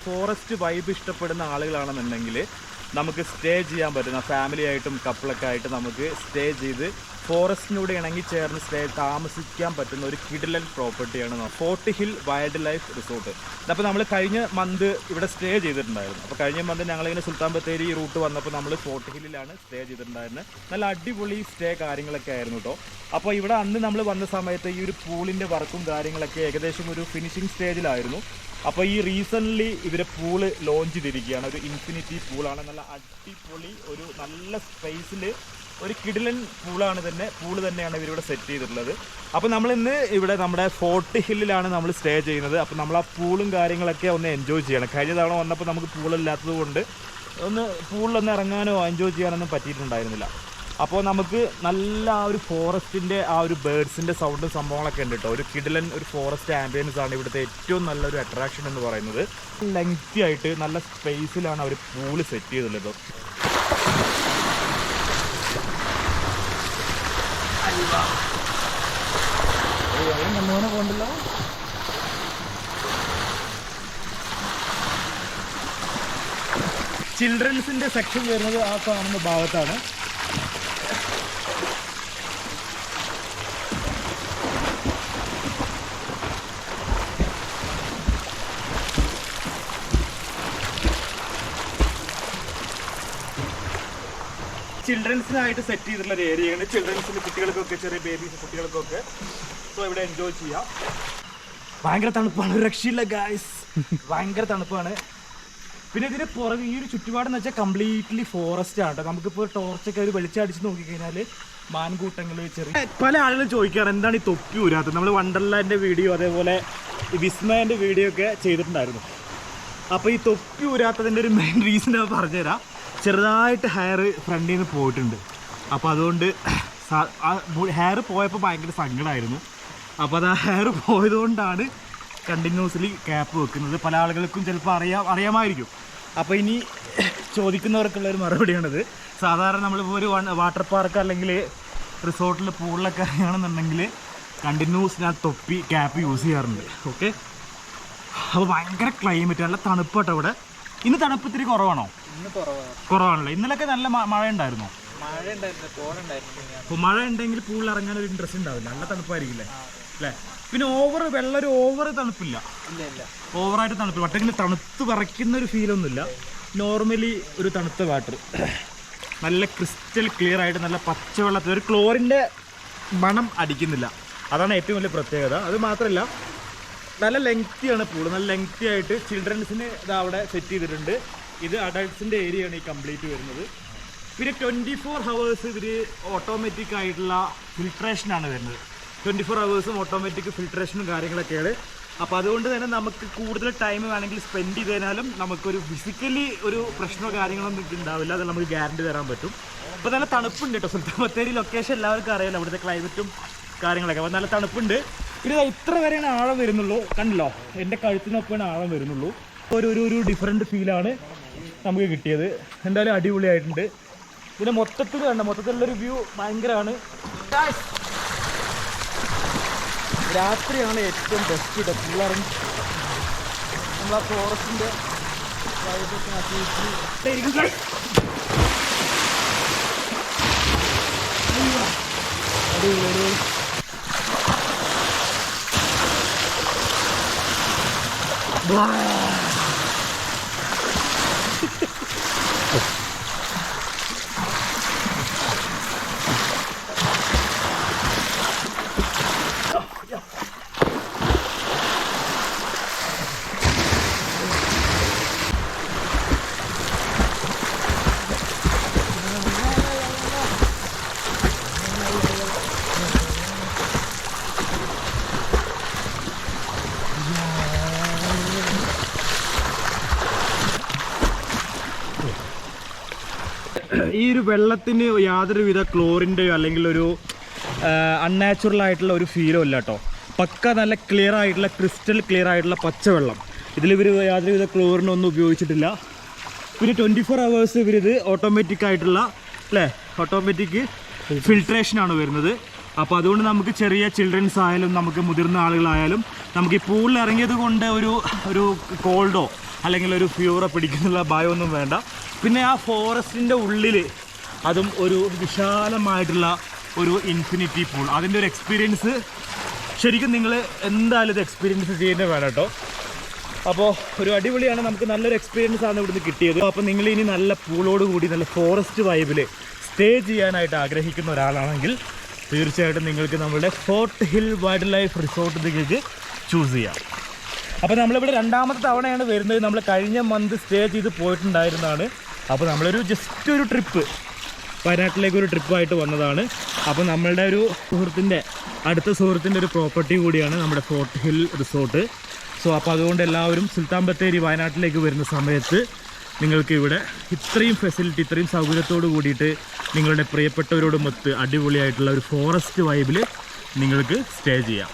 Forest vibe ഇഷ്ടപ്പെടുന്ന ആളുകളാണെന്നുണ്ടെങ്കിൽ നമുക്ക് stay ചെയ്യാൻ പറ്റുന്ന ഫാമിലി ആയിട്ടും കപ്പിളൊക്കെ ആയിട്ട് നമുക്ക് സ്റ്റേ ചെയ്ത് ഫോറസ്റ്റിനോട് ഇണങ്ങി ചേർന്ന് താമസിക്കാൻ പറ്റുന്ന ഒരു കിടിലൻ പ്രോപ്പർട്ടിയാണ് fort hill wild life resort. അപ്പോൾ നമ്മൾ കഴിഞ്ഞ മന്ത് ഇവിടെ സ്റ്റേ ചെയ്തിട്ടുണ്ടായിരുന്നു. അപ്പോൾ കഴിഞ്ഞ മന്ത് ഞങ്ങളിങ്ങനെ സുൽത്താൻ ബത്തേരി റൂട്ട് വന്നപ്പോൾ നമ്മൾ ഫോർട്ട് ഹില്ലിലാണ് സ്റ്റേ ചെയ്തിട്ടുണ്ടായിരുന്നത്. നല്ല അടിപൊളി സ്റ്റേ കാര്യങ്ങളൊക്കെ ആയിരുന്നു കേട്ടോ. അപ്പോൾ ഇവിടെ അന്ന് നമ്മൾ വന്ന സമയത്ത് ഈ ഒരു പൂളിൻ്റെ വർക്കും കാര്യങ്ങളൊക്കെ ഏകദേശം ഒരു ഫിനിഷിംഗ് സ്റ്റേജിലായിരുന്നു. അപ്പോൾ ഈ റീസെൻ്റ്ലി ഇവരെ പൂള് ലോഞ്ച് ചെയ്തിരിക്കുകയാണ്. ഒരു ഇൻഫിനിറ്റി പൂളാണ്. നല്ല അടിപൊളി ഒരു നല്ല സ്പേസിൽ ഒരു കിടിലൻ പൂള് തന്നെയാണ് ഇവരിവിടെ സെറ്റ് ചെയ്തിട്ടുള്ളത്. അപ്പോൾ നമ്മളിന്ന് ഇവിടെ നമ്മുടെ ഫോർട്ട് ഹില്ലിലാണ് നമ്മൾ സ്റ്റേ ചെയ്യുന്നത്. അപ്പോൾ നമ്മൾ ആ പൂളും കാര്യങ്ങളൊക്കെ ഒന്ന് എൻജോയ് ചെയ്യണം. കഴിഞ്ഞ തവണ വന്നപ്പോൾ നമുക്ക് പൂളില്ലാത്തത് കൊണ്ട് പൂളിലൊന്ന് ഇറങ്ങാനോ എൻജോയ് ചെയ്യാനൊന്നും പറ്റിയിട്ടുണ്ടായിരുന്നില്ല. അപ്പോൾ നമുക്ക് നല്ല ആ ഒരു ഫോറസ്റ്റിൻ്റെ ആ ഒരു ബേഡ്സിൻ്റെ സൗണ്ടും സംഭവങ്ങളൊക്കെ ഉണ്ട് കേട്ടോ. ഒരു കിടിലൻ ഒരു ഫോറസ്റ്റ് ആംബിയൻസ് ആണ് ഇവിടുത്തെ ഏറ്റവും നല്ലൊരു അട്രാക്ഷൻ എന്ന് പറയുന്നത്. ലെങ്തി ആയിട്ട് നല്ല സ്പേസിലാണ് അവർ പൂള് സെറ്റ് ചെയ്തിട്ടുള്ളത്. പോകണ്ടല്ലോ. ചിൽഡ്രൻസിൻ്റെ സെക്ഷൻ വരുന്നത് ആ കാണുന്ന ഭാഗത്താണ്. ചിൽഡ്രൻസിനായിട്ട് സെറ്റ് ചെയ്തിട്ടുള്ള ഒരു ഏരിയയാണ്. ചിൽഡ്രൻസിന് കുട്ടികൾക്കൊക്കെ, ചെറിയ ബേബീസ് കുട്ടികൾക്കൊക്കെ സോ ഇവിടെ എൻജോയ് ചെയ്യാം. ഭയങ്കര തണുപ്പാണ്, ഒരു രക്ഷയില്ല ഗായ്സ്, ഭയങ്കര തണുപ്പാണ്. പിന്നെ ഇതിന് പുറകെ ഈ ഒരു ചുറ്റുപാടെന്ന് വെച്ചാൽ കംപ്ലീറ്റ്ലി ഫോറസ്റ്റ് ആണ് കേട്ടോ. നമുക്കിപ്പോൾ ടോർച്ചൊക്കെ ഒരു വെളിച്ചടിച്ച് നോക്കിക്കഴിഞ്ഞാൽ മാൻകൂട്ടങ്ങൾ, ചെറിയ പല ആളുകളും ചോദിക്കാറ് എന്താണ് ഈ തൊപ്പി ഊരാത്തത്. നമ്മൾ വണ്ടർലാൻഡിൻ്റെ വീഡിയോ അതേപോലെ വിസ്മയൻ്റെ വീഡിയോ ഒക്കെ ചെയ്തിട്ടുണ്ടായിരുന്നു. അപ്പോൾ ഈ തൊപ്പി ഊരാത്തതിൻ്റെ ഒരു മെയിൻ റീസൺ ഞാൻ പറഞ്ഞുതരാം. ചെറുതായിട്ട് ഹെയർ ഫ്രണ്ടിൽ നിന്ന് പോയിട്ടുണ്ട്. അപ്പോൾ അതുകൊണ്ട് ഹെയർ പോയപ്പോൾ ഭയങ്കര സങ്കടമായിരുന്നു. അപ്പോൾ അത് ആ ഹെയർ പോയതുകൊണ്ടാണ് കണ്ടിന്യൂസ്ലി ക്യാപ്പ് വെക്കുന്നത്. പല ആളുകൾക്കും ചിലപ്പോൾ അറിയാമായിരിക്കും. അപ്പോൾ ഇനി ചോദിക്കുന്നവർക്കുള്ളൊരു മറുപടിയാണിത്. സാധാരണ നമ്മളിപ്പോൾ ഒരു വാട്ടർ പാർക്ക് അല്ലെങ്കിൽ റിസോർട്ടിൽ പൂളിലൊക്കെ ആണെന്നുണ്ടെങ്കിൽ കണ്ടിന്യൂസ്ലി ആ തൊപ്പി ക്യാപ്പ് യൂസ് ചെയ്യാറുണ്ട്. ഓക്കെ, അപ്പോൾ ഭയങ്കര ക്ലൈമറ്റ്, നല്ല തണുപ്പാട്ടോ ഇവിടെ. ഇന്ന് തണുപ്പ് ഇത്തിരി കുറവാണോ? കുറവാണല്ലോ. ഇന്നലൊക്കെ നല്ല മഴ ഉണ്ടായിരുന്നോ? അപ്പോൾ മഴ ഉണ്ടെങ്കിൽ പൂളിൽ ഇറങ്ങാൻ ഒരു ഇൻട്രസ്റ്റ് ഉണ്ടാവില്ല, നല്ല തണുപ്പായിരിക്കില്ലേ അല്ലേ? പിന്നെ വെള്ളം ഒരു ഓവർ തണുപ്പില്ല, ഓവറായിട്ട് തണുപ്പില്ല. പക്ഷേ തണുത്ത് വിറയ്ക്കുന്ന ഒരു ഫീലൊന്നുമില്ല. നോർമലി ഒരു തണുത്ത വാട്ടർ, നല്ല ക്രിസ്റ്റൽ ക്ലിയർ ആയിട്ട് നല്ല പച്ചവെള്ളത്തിൽ ഒരു ക്ലോറിൻ്റെ മണം അടിക്കുന്നില്ല. അതാണ് ഏറ്റവും വലിയ പ്രത്യേകത. അത് മാത്രമല്ല നല്ല ലെങ്തിയാണ് പൂള്, നല്ല ലെങ്തി ആയിട്ട് ചിൽഡ്രൻസിന് ഇത് അവിടെ സെറ്റ് ചെയ്തിട്ടുണ്ട്. ഇത് അഡൾട്ട്സിൻ്റെ ഏരിയയാണ് ഈ കംപ്ലീറ്റ് വരുന്നത്. പിന്നെ 24 hours ഇവർ ഓട്ടോമാറ്റിക് ആയിട്ടുള്ള ഫിൽട്രേഷനാണ് വരുന്നത്. 24 hours ഓട്ടോമാറ്റിക് ഫിൽട്രേഷനും കാര്യങ്ങളൊക്കെയാണ്. അപ്പോൾ അതുകൊണ്ട് തന്നെ നമുക്ക് കൂടുതൽ ടൈം വേണമെങ്കിൽ സ്പെൻഡ് ചെയ്ത് കഴിഞ്ഞാലും നമുക്കൊരു ഫിസിക്കലി ഒരു പ്രശ്നമോ കാര്യങ്ങളൊന്നും ഉണ്ടാവില്ല. അത് നമുക്ക് ഗ്യാരണ്ടി തരാൻ പറ്റും. അപ്പോൾ നല്ല തണുപ്പുണ്ട് കേട്ടോ. സുൽത്താൻ ബത്തേരി ലൊക്കേഷൻ എല്ലാവർക്കും അറിയാലോ, അവിടുത്തെ ക്ലൈമറ്റും കാര്യങ്ങളൊക്കെ. അപ്പോൾ നല്ല തണുപ്പുണ്ട്. പിന്നെ ഇത്ര വരെയാണ് ആഴം വരുന്നുള്ളൂ, കണ്ടല്ലോ, എൻ്റെ കഴുത്തിനൊപ്പമാണ് ആഴം വരുന്നുള്ളൂ. ഒരു ഡിഫറെൻറ്റ് ഫീലാണ് നമുക്ക് കിട്ടിയത്. എന്തായാലും അടിപൊളിയായിട്ടുണ്ട്. പിന്നെ മൊത്തത്തിലുള്ളൊരു വ്യൂ ഭയങ്കരമാണ്. രാത്രിയാണ് ഏറ്റവും ബെസ്റ്റ് പിള്ളേരും നമ്മൾ ആ ഫോറസ്റ്റിൻ്റെ വൈബൊക്കെ ആസ്വദിച്ച് അടിപൊളി. ഈ ഒരു വെള്ളത്തിന് യാതൊരുവിധ ക്ലോറിൻ്റെയോ അല്ലെങ്കിൽ ഒരു അൺനാച്ചുറൽ ആയിട്ടുള്ള ഒരു ഫീലോ ഇല്ല കേട്ടോ. പക്ക നല്ല ക്ലിയർ ആയിട്ടുള്ള ക്രിസ്റ്റൽ ക്ലിയർ ആയിട്ടുള്ള പച്ചവെള്ളം. ഇതിലിവർ യാതൊരുവിധ ക്ലോറിനൊന്നും ഉപയോഗിച്ചിട്ടില്ല. പിന്നെ 24 hours ഇവരിത് ഓട്ടോമാറ്റിക് ആയിട്ടുള്ള ഓട്ടോമാറ്റിക് ഫിൽട്രേഷനാണ് വരുന്നത്. അപ്പോൾ അതുകൊണ്ട് നമുക്ക് ചെറിയ ചിൽഡ്രൻസ് ആയാലും നമുക്ക് മുതിർന്ന ആളുകളായാലും നമുക്ക് ഈ പൂളിൽ ഇറങ്ങിയത് കൊണ്ട് ഒരു കോൾഡോ അല്ലെങ്കിൽ ഒരു ഫ്യൂറ പിടിക്കുന്നുള്ള ഭയമൊന്നും വേണ്ട. പിന്നെ ആ ഫോറസ്റ്റിൻ്റെ ഉള്ളിൽ അതും ഒരു വിശാലമായിട്ടുള്ള ഒരു ഇൻഫിനിറ്റി പൂൾ, അതിൻ്റെ ഒരു എക്സ്പീരിയൻസ് ശരിക്കും നിങ്ങൾ എന്തായാലും ഇത് എക്സ്പീരിയൻസ് ചെയ്യുന്നത് വേണം കേട്ടോ. അപ്പോൾ ഒരു അടിപൊളിയാണ്, നമുക്ക് നല്ലൊരു എക്സ്പീരിയൻസ് ആണ് ഇവിടുന്ന് കിട്ടിയത്. അപ്പോൾ നിങ്ങൾ ഇനി നല്ല പൂളോട് കൂടി നല്ല ഫോറസ്റ്റ് വൈബിൽ സ്റ്റേ ചെയ്യാനായിട്ട് ആഗ്രഹിക്കുന്ന ഒരാളാണെങ്കിൽ തീർച്ചയായിട്ടും നിങ്ങൾക്ക് നമ്മുടെ ഫോർട്ട് ഹിൽ വൈൽഡ് ലൈഫ് റിസോർട്ടിലേക്ക് ചൂസ് ചെയ്യാം. അപ്പോൾ നമ്മളിവിടെ രണ്ടാമത്തെ തവണയാണ് വരുന്നത്. നമ്മൾ കഴിഞ്ഞ മന്ത് സ്റ്റേ ചെയ്ത് പോയിട്ടുണ്ടായിരുന്നതാണ്. അപ്പോൾ നമ്മളൊരു ജസ്റ്റ് ഒരു ട്രിപ്പ് വയനാട്ടിലേക്ക് ഒരു ട്രിപ്പായിട്ട് വന്നതാണ്. അപ്പോൾ നമ്മളുടെ ഒരു അടുത്ത സുഹൃത്തിൻ്റെ ഒരു പ്രോപ്പർട്ടി കൂടിയാണ് നമ്മുടെ ഫോർട്ട് ഹിൽ റിസോർട്ട്. സോ അപ്പോൾ അതുകൊണ്ട് എല്ലാവരും സുൽത്താൻ ബത്തേരി വയനാട്ടിലേക്ക് വരുന്ന സമയത്ത് നിങ്ങൾക്ക് ഇവിടെ ഇത്രയും ഫെസിലിറ്റി, ഇത്രയും സൗകര്യത്തോട് കൂടിയിട്ട് നിങ്ങളുടെ പ്രിയപ്പെട്ടവരോടുമൊത്ത് അടിപൊളിയായിട്ടുള്ള ഒരു ഫോറസ്റ്റ് വൈബിൽ നിങ്ങൾക്ക് സ്റ്റേ ചെയ്യാം.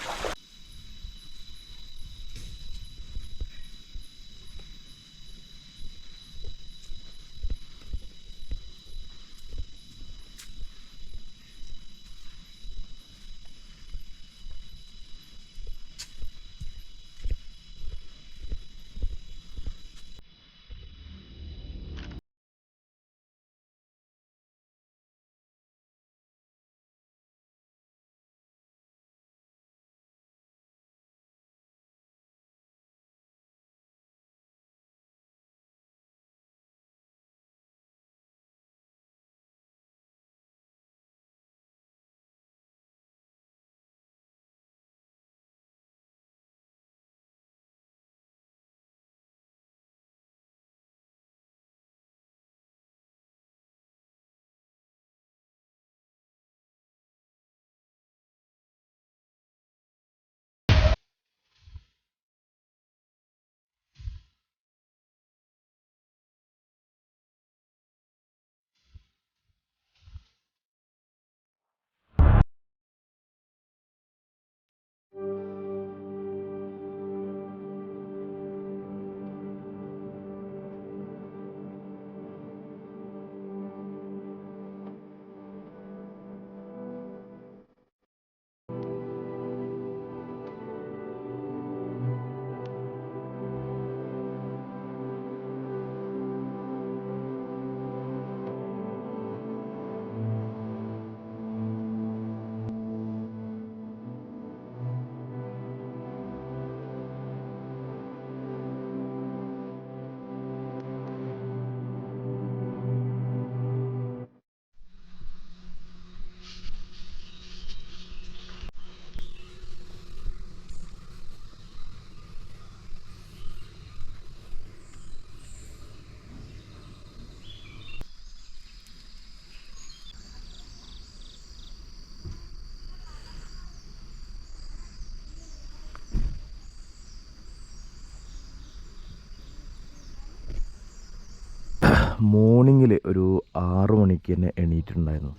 മോർണിംഗിൽ ഒരു 6 മണിക്ക് തന്നെ എണീറ്റിട്ടുണ്ടായിരുന്നു.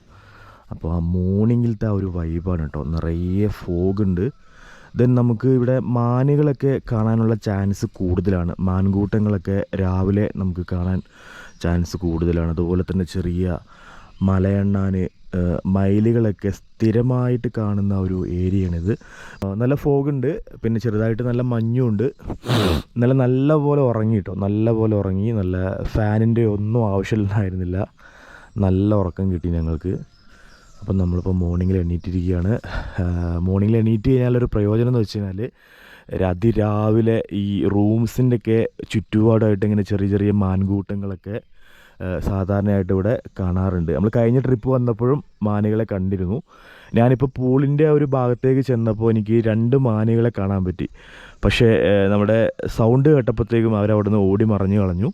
അപ്പോൾ ആ മോർണിംഗിലത്തെ ആ ഒരു വൈബാണ് കേട്ടോ. നിറയെ ഫോഗുണ്ട്. ദെൻ നമുക്ക് ഇവിടെ മാനുകളൊക്കെ കാണാനുള്ള ചാൻസ് കൂടുതലാണ്. മാൻകൂട്ടങ്ങളൊക്കെ രാവിലെ നമുക്ക് കാണാൻ ചാൻസ് കൂടുതലാണ്. അതുപോലെ തന്നെ ചെറിയ മലയണ്ണാൻ, മയിലുകളൊക്കെ സ്ഥിരമായിട്ട് കാണുന്ന ഒരു ഏരിയയാണിത്. നല്ല ഫോഗുണ്ട്, പിന്നെ ചെറുതായിട്ട് നല്ല മഞ്ഞുണ്ട്. ഇന്നലെ നല്ല പോലെ ഉറങ്ങി കേട്ടോ, നല്ല പോലെ ഉറങ്ങി. നല്ല ഫാനിൻ്റെ ഒന്നും ആവശ്യമില്ലായിരുന്നില്ല, നല്ല ഉറക്കം കിട്ടി ഞങ്ങൾക്ക്. അപ്പം നമ്മളിപ്പോൾ മോർണിംഗിൽ എണീറ്റിരിക്കുകയാണ്. മോർണിംഗിൽ എണീറ്റ് കഴിഞ്ഞാലൊരു പ്രയോജനം എന്ന് വെച്ച് കഴിഞ്ഞാൽ അതിരാവിലെ ഈ റൂംസിൻ്റെയൊക്കെ ചുറ്റുപാടായിട്ട് ഇങ്ങനെ ചെറിയ ചെറിയ മാൻകൂട്ടങ്ങളൊക്കെ സാധാരണയായിട്ട് ഇവിടെ കാണാറുണ്ട്. നമ്മൾ കഴിഞ്ഞ ട്രിപ്പ് വന്നപ്പോഴും മാനുകളെ കണ്ടിരുന്നു. ഞാനിപ്പോൾ പൂളിൻ്റെ ഒരു ഭാഗത്തേക്ക് ചെന്നപ്പോൾ എനിക്ക് 2 മാനുകളെ കാണാൻ പറ്റി. പക്ഷേ നമ്മുടെ സൗണ്ട് കേട്ടപ്പോഴത്തേക്കും അവരവിടെ നിന്ന് ഓടി മറിഞ്ഞു കളഞ്ഞു.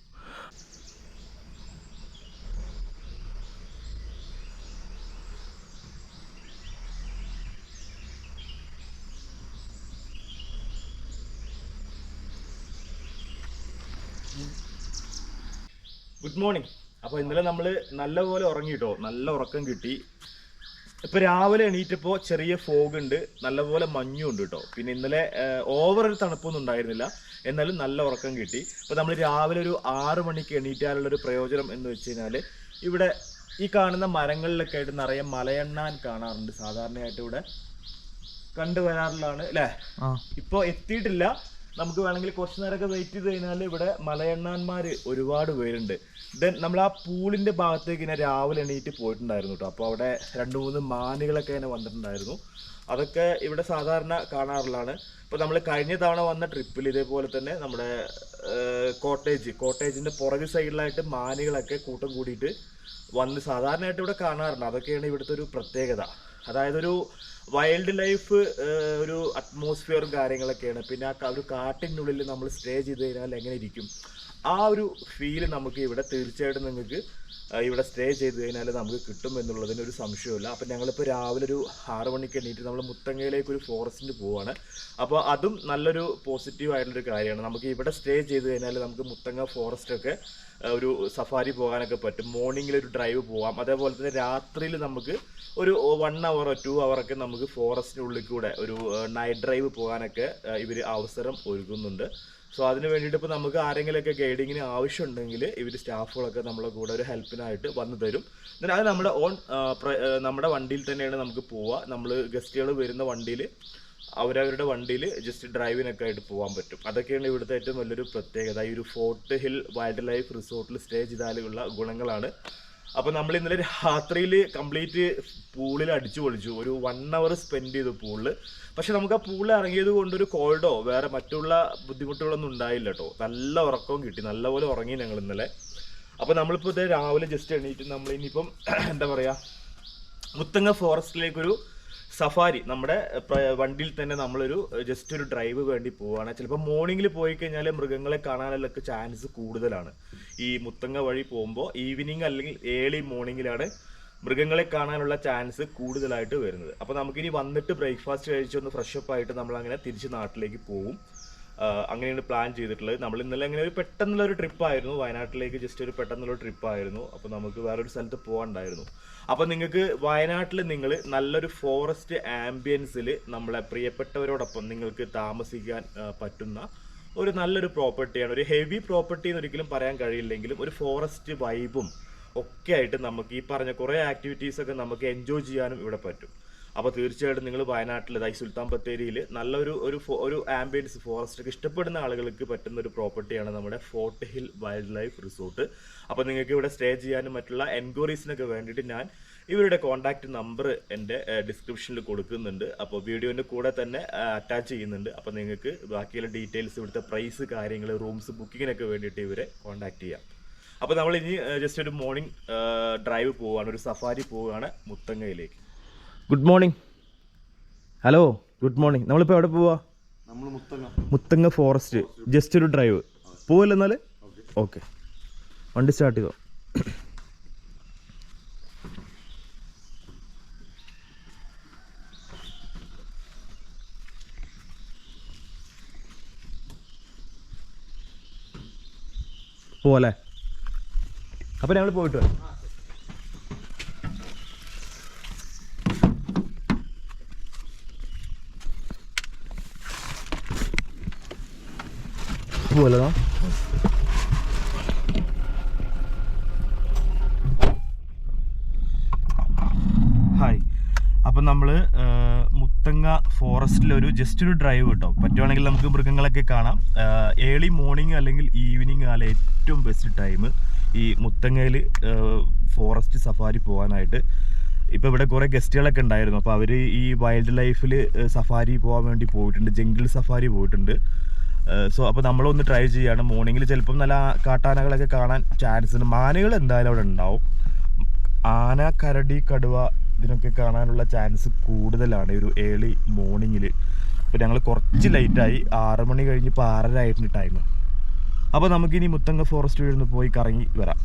Good morning. അപ്പോൾ ഇന്നലെ നമ്മൾ നല്ലപോലെ ഉറങ്ങിയിട്ടോ, നല്ല ഉറക്കം കിട്ടി. ഇപ്പോൾ രാവിലെ എണീറ്റപ്പോൾ ചെറിയ ഫോഗ് ഉണ്ട്, നല്ലപോലെ മഞ്ഞുണ്ട് കേട്ടോ. പിന്നെ ഇന്നലെ ഓവർ ഒരു തണുപ്പൊന്നും ഉണ്ടായിരുന്നില്ല, എന്നാലും നല്ല ഉറക്കം കിട്ടി. അപ്പോൾ നമ്മൾ രാവിലെ ഒരു 6 മണിക്ക് എണീറ്റാലുള്ളൊരു പ്രയോജനം എന്ന് വെച്ച് കഴിഞ്ഞാൽ ഇവിടെ ഈ കാണുന്ന മരങ്ങളിലൊക്കെ ആയിട്ട് നിറയെ മലയണ്ണാൻ കാണാറുണ്ട്. സാധാരണയായിട്ട് ഇവിടെ കണ്ടുവരാറുള്ളതാണ് അല്ലേ. ഇപ്പോൾ എത്തിയിട്ടില്ല, നമുക്ക് വേണമെങ്കിൽ കുറച്ച് നേരമൊക്കെ വെയിറ്റ് ചെയ്ത് കഴിഞ്ഞാൽ ഇവിടെ മലയണ്ണാന്മാർ ഒരുപാട് പേരുണ്ട്. ദെൻ നമ്മൾ ആ പൂളിൻ്റെ ഭാഗത്തേക്ക് ഇങ്ങനെ രാവിലെ എണീറ്റ് പോയിട്ടുണ്ടായിരുന്നു കേട്ടോ. അപ്പോൾ അവിടെ 2-3 മാനുകളൊക്കെ ഇങ്ങനെ വന്നിട്ടുണ്ടായിരുന്നു. അതൊക്കെ ഇവിടെ സാധാരണ കാണാറുള്ളതാണ്. ഇപ്പോൾ നമ്മൾ കഴിഞ്ഞ തവണ വന്ന ട്രിപ്പിൽ ഇതേപോലെ തന്നെ നമ്മുടെ കോട്ടേജിൻ്റെ പുറകു സൈഡിലായിട്ട് മാനുകളൊക്കെ കൂട്ടം കൂടിയിട്ട് വന്ന് സാധാരണയായിട്ട് ഇവിടെ കാണാറുണ്ട്. അതൊക്കെയാണ് ഇവിടുത്തെ ഒരു പ്രത്യേകത. അതായത് ഒരു വൈൽഡ് ലൈഫ് ഒരു അറ്റ്മോസ്ഫിയറും കാര്യങ്ങളൊക്കെയാണ്. പിന്നെ ആ ഒരു കാട്ടിനുള്ളിൽ നമ്മൾ സ്റ്റേ ചെയ്ത് കഴിഞ്ഞാൽ എങ്ങനെ ഇരിക്കും, ആ ഒരു ഫീല് നമുക്ക് ഇവിടെ തീർച്ചയായിട്ടും നിങ്ങൾക്ക് ഇവിടെ സ്റ്റേ ചെയ്ത് കഴിഞ്ഞാൽ നമുക്ക് കിട്ടും എന്നുള്ളതിന് ഒരു സംശയമില്ല. അപ്പം ഞങ്ങളിപ്പോൾ രാവിലെ ഒരു 6 മണിക്ക് എണീറ്റ് നമ്മൾ മുത്തങ്ങയിലേക്ക് ഒരു ഫോറസ്റ്റിന് പോവുകയാണ്. അപ്പോൾ അതും നല്ലൊരു പോസിറ്റീവ് ആയിട്ടുള്ളൊരു കാര്യമാണ്. നമുക്ക് ഇവിടെ സ്റ്റേ ചെയ്ത് കഴിഞ്ഞാൽ നമുക്ക് മുത്തങ്ങ ഫോറസ്റ്റൊക്കെ ഒരു സഫാരി പോകാനൊക്കെ പറ്റും. മോർണിംഗിൽ ഒരു ഡ്രൈവ് പോകാം. അതേപോലെ തന്നെ രാത്രിയിൽ നമുക്ക് ഒരു 1 hour 2 hour ഒക്കെ നമുക്ക് ഫോറസ്റ്റിനുള്ളിൽ കൂടെ ഒരു നൈറ്റ് ഡ്രൈവ് പോകാനൊക്കെ ഇവർ അവസരം ഒരുക്കുന്നുണ്ട്. സോ അതിന് വേണ്ടിയിട്ട് ഇപ്പോൾ നമുക്ക് ആരെങ്കിലുമൊക്കെ ഗൈഡിങ്ങിന് ആവശ്യമുണ്ടെങ്കിൽ ഇവർ സ്റ്റാഫുകളൊക്കെ നമ്മളെ കൂടെ ഒരു ഹെൽപ്പിനായിട്ട് വന്നു തരും. എന്നാൽ അത് നമ്മുടെ വണ്ടിയിൽ തന്നെയാണ് നമുക്ക് പോവുക. നമ്മൾ ഗസ്റ്റുകൾ വരുന്ന വണ്ടിയിൽ അവരവരുടെ വണ്ടിയിൽ ജസ്റ്റ് ഡ്രൈവിനൊക്കെ ആയിട്ട് പോകാൻ പറ്റും. അതൊക്കെയാണ് ഇവിടുത്തെ ഏറ്റവും വലിയൊരു പ്രത്യേകത. ഈ ഒരു ഫോർട്ട് ഹിൽ വൈൽഡ് ലൈഫ് റിസോർട്ടിൽ സ്റ്റേ ചെയ്താലുള്ള ഗുണങ്ങളാണ്. അപ്പോൾ നമ്മൾ ഇന്നലെ രാത്രിയിൽ കംപ്ലീറ്റ് പൂളിൽ അടിച്ചു പൊളിച്ചു. ഒരു 1 hour സ്പെൻഡ് ചെയ്തു പൂളിൽ. പക്ഷെ നമുക്ക് ആ പൂളിൽ ഇറങ്ങിയത് കൊണ്ടൊരു കോൾഡോ വേറെ മറ്റുള്ള ബുദ്ധിമുട്ടുകളൊന്നും ഉണ്ടായില്ല കേട്ടോ. നല്ല ഉറക്കവും കിട്ടി, നല്ലപോലെ ഉറങ്ങി ഞങ്ങൾ ഇന്നലെ. അപ്പോൾ നമ്മളിപ്പോൾ ഇത് രാവിലെ ജസ്റ്റ് എണീറ്റ് നമ്മൾ ഇനിയിപ്പം എന്താ പറയുക, മുത്തങ്ങ ഫോറസ്റ്റിലേക്കൊരു സഫാരി നമ്മുടെ വണ്ടിയിൽ തന്നെ നമ്മളൊരു ജസ്റ്റ് ഒരു ഡ്രൈവ് വേണ്ടി പോവുകയാണ്. ചിലപ്പോൾ മോർണിംഗിൽ പോയി കഴിഞ്ഞാൽ മൃഗങ്ങളെ കാണാനുള്ളൊക്കെ ചാൻസ് കൂടുതലാണ്. ഈ മുത്തങ്ങ വഴി പോകുമ്പോൾ ഈവനിങ് അല്ലെങ്കിൽ ഏർലി മോർണിംഗിലാണ് മൃഗങ്ങളെ കാണാനുള്ള ചാൻസ് കൂടുതലായിട്ട് വരുന്നത്. അപ്പോൾ നമുക്കിനി വന്നിട്ട് ബ്രേക്ക്ഫാസ്റ്റ് കഴിച്ചൊന്ന് ഫ്രഷപ്പ് ആയിട്ട് നമ്മളങ്ങനെ തിരിച്ച് നാട്ടിലേക്ക് പോകും. അങ്ങനെയാണ് പ്ലാൻ ചെയ്തിട്ടുള്ളത്. നമ്മൾ ഇന്നലെ അങ്ങനെ ഒരു പെട്ടെന്നുള്ളൊരു ട്രിപ്പായിരുന്നു, വയനാട്ടിലേക്ക് ജസ്റ്റ് ഒരു പെട്ടെന്നുള്ളൊരു ട്രിപ്പായിരുന്നു. അപ്പോൾ നമുക്ക് വേറൊരു സ്ഥലത്ത് പോകാനുണ്ടായിരുന്നു. അപ്പോൾ നിങ്ങൾക്ക് വയനാട്ടിൽ നിങ്ങൾ നല്ലൊരു ഫോറസ്റ്റ് ആംബിയൻസിൽ നമ്മളെ പ്രിയപ്പെട്ടവരോടൊപ്പം നിങ്ങൾക്ക് താമസിക്കാൻ പറ്റുന്ന ഒരു നല്ലൊരു പ്രോപ്പർട്ടിയാണ്. ഒരു ഹെവി പ്രോപ്പർട്ടി എന്ന് ഒരിക്കലും പറയാൻ കഴിയില്ലെങ്കിലും ഒരു ഫോറസ്റ്റ് വൈബും ഒക്കെ ആയിട്ട് നമുക്ക് ഈ പറഞ്ഞ കുറേ ആക്ടിവിറ്റീസൊക്കെ നമുക്ക് എൻജോയ് ചെയ്യാനും ഇവിടെ പറ്റും. അപ്പോൾ തീർച്ചയായിട്ടും നിങ്ങൾ വയനാട്ടിൽ സുൽത്താൻ ബത്തേരിയിൽ നല്ലൊരു ഒരു ആംബിയൻസ് ഫോറസ്റ്റൊക്കെ ഇഷ്ടപ്പെടുന്ന ആളുകൾക്ക് പറ്റുന്ന ഒരു പ്രോപ്പർട്ടിയാണ് നമ്മുടെ fort hill wild life resort. അപ്പോൾ നിങ്ങൾക്ക് ഇവിടെ സ്റ്റേ ചെയ്യാനും മറ്റുള്ള എൻക്വയറീസിനൊക്കെ വേണ്ടിയിട്ട് ഞാൻ ഇവരുടെ കോൺടാക്റ്റ് നമ്പർ എൻ്റെ ഡിസ്ക്രിപ്ഷനിൽ കൊടുക്കുന്നുണ്ട്. അപ്പോൾ വീഡിയോൻ്റെ കൂടെ തന്നെ അറ്റാച്ച് ചെയ്യുന്നുണ്ട്. അപ്പോൾ നിങ്ങൾക്ക് ബാക്കിയുള്ള ഡീറ്റെയിൽസ്, ഇവിടുത്തെ പ്രൈസ്, കാര്യങ്ങൾ, റൂംസ് ബുക്കിങ്ങിനൊക്കെ വേണ്ടിയിട്ട് ഇവരെ കോൺടാക്റ്റ് ചെയ്യാം. അപ്പോൾ നമ്മൾ ഇനി ജസ്റ്റ് ഒരു മോർണിംഗ് ഡ്രൈവ് പോവുകയാണ്, ഒരു സഫാരി പോവുകയാണ് മുത്തങ്ങയിലേക്ക്. Good morning. Hello, good morning. നമ്മളിപ്പോൾ എവിടെ പോവാ? മുത്തങ്ങ ഫോറസ്റ്റ് ജസ്റ്റ് ഒരു ഡ്രൈവ് പോവല്ലോ. എന്നാൽ ഓക്കെ, വണ്ടി സ്റ്റാർട്ട് ചെയ്തോ. പോവല്ലേ? അപ്പോൾ ഞങ്ങൾ പോയിട്ട് വരാം. പോവല്ലോ. ഹായ്. അപ്പം നമ്മൾ മുത്തങ്ങ ഫോറസ്റ്റിലൊരു ജസ്റ്റ് ഒരു ഡ്രൈവ് കിട്ടും. പറ്റുവാണെങ്കിൽ നമുക്ക് മൃഗങ്ങളൊക്കെ കാണാം. ഏർലി മോർണിംഗ് അല്ലെങ്കിൽ ഈവനിങ് ആണ് ഏറ്റവും ബെസ്റ്റ് ടൈം ഈ മുത്തങ്ങയിൽ ഫോറസ്റ്റ് സഫാരി പോകാനായിട്ട്. ഇപ്പോൾ ഇവിടെ കുറേ ഗസ്റ്റുകളൊക്കെ ഉണ്ടായിരുന്നു. അപ്പോൾ അവർ ഈ വൈൽഡ് ലൈഫിൽ സഫാരി പോകാൻ വേണ്ടി പോയിട്ടുണ്ട്, ജംഗിൾ സഫാരി പോയിട്ടുണ്ട്. സോ അപ്പോൾ നമ്മളൊന്ന് ട്രൈ ചെയ്യുകയാണ്. മോർണിംഗിൽ ചിലപ്പം നല്ല കാട്ടാനകളൊക്കെ കാണാൻ ചാൻസ് ഉണ്ട്. മാനുകൾ എന്തായാലും അവിടെ ഉണ്ടാവും. ആന, കരടി, കടുവ ഇതിനൊക്കെ കാണാനുള്ള ചാൻസ് കൂടുതലാണ് ഒരു ഏർലി മോർണിംഗിൽ. അപ്പോൾ ഞങ്ങൾ കുറച്ച് ലേറ്റായി, 6 മണി കഴിഞ്ഞിപ്പോൾ 6:30 ആയിട്ടുണ്ട് ടൈം. അപ്പോൾ നമുക്കിനി മുത്തങ്ങ ഫോറസ്റ്റ് വഴി ഒന്ന് പോയി കറങ്ങി വരാം.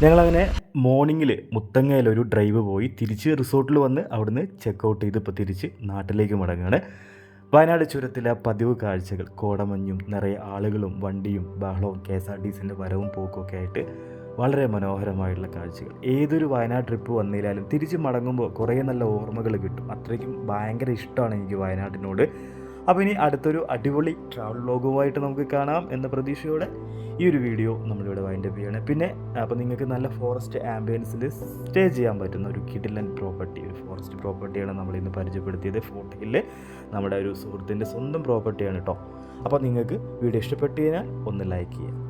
ഞങ്ങളങ്ങനെ മോർണിംഗിൽ മുത്തങ്ങയിൽ ഒരു ഡ്രൈവ് പോയി തിരിച്ച് റിസോർട്ടിൽ വന്ന് അവിടുന്ന് ചെക്കൗട്ട് ചെയ്ത് ഇപ്പോൾ തിരിച്ച് നാട്ടിലേക്ക് മടങ്ങുകയാണ്. വയനാട് ചുരത്തിലെ പതിവ് കാഴ്ചകൾ, കോടമഞ്ഞും നിറയെ ആളുകളും വണ്ടിയും ബഹളവും KSRTCൻ്റെ വരവും പോക്കുമൊക്കെ ആയിട്ട് വളരെ മനോഹരമായിട്ടുള്ള കാഴ്ചകൾ. ഏതൊരു വയനാട് ട്രിപ്പ് വന്നില്ലാലും തിരിച്ച് മടങ്ങുമ്പോൾ കുറേ നല്ല ഓർമ്മകൾ കിട്ടും. അത്രയ്ക്കും ഭയങ്കര ഇഷ്ടമാണ് എനിക്ക് വയനാട്ടിനോട്. അപ്പോൾ ഇനി അടുത്തൊരു അടിപൊളി ട്രാവൽ വ്ലോഗുമായിട്ട് നമുക്ക് കാണാം എന്ന പ്രതീക്ഷയോടെ ഈ ഒരു വീഡിയോ നമ്മളിവിടെ വൈൻഡപ്പ് ചെയ്യണം. പിന്നെ അപ്പോൾ നിങ്ങൾക്ക് നല്ല ഫോറസ്റ്റ് ആംബിയൻസിൽ സ്റ്റേ ചെയ്യാൻ പറ്റുന്ന ഒരു കിടിലൻ പ്രോപ്പർട്ടി, ഒരു ഫോറസ്റ്റ് പ്രോപ്പർട്ടിയാണ് നമ്മളിന്ന് പരിചയപ്പെടുത്തിയത്. ഫോർട്ട് ഹില്ല് നമ്മുടെ ഒരു സുഹൃത്തിൻ്റെ സ്വന്തം പ്രോപ്പർട്ടിയാണ് കേട്ടോ. അപ്പോൾ നിങ്ങൾക്ക് വീഡിയോ ഇഷ്ടപ്പെട്ടു കഴിഞ്ഞാൽ ഒന്ന് ലൈക്ക് ചെയ്യുക.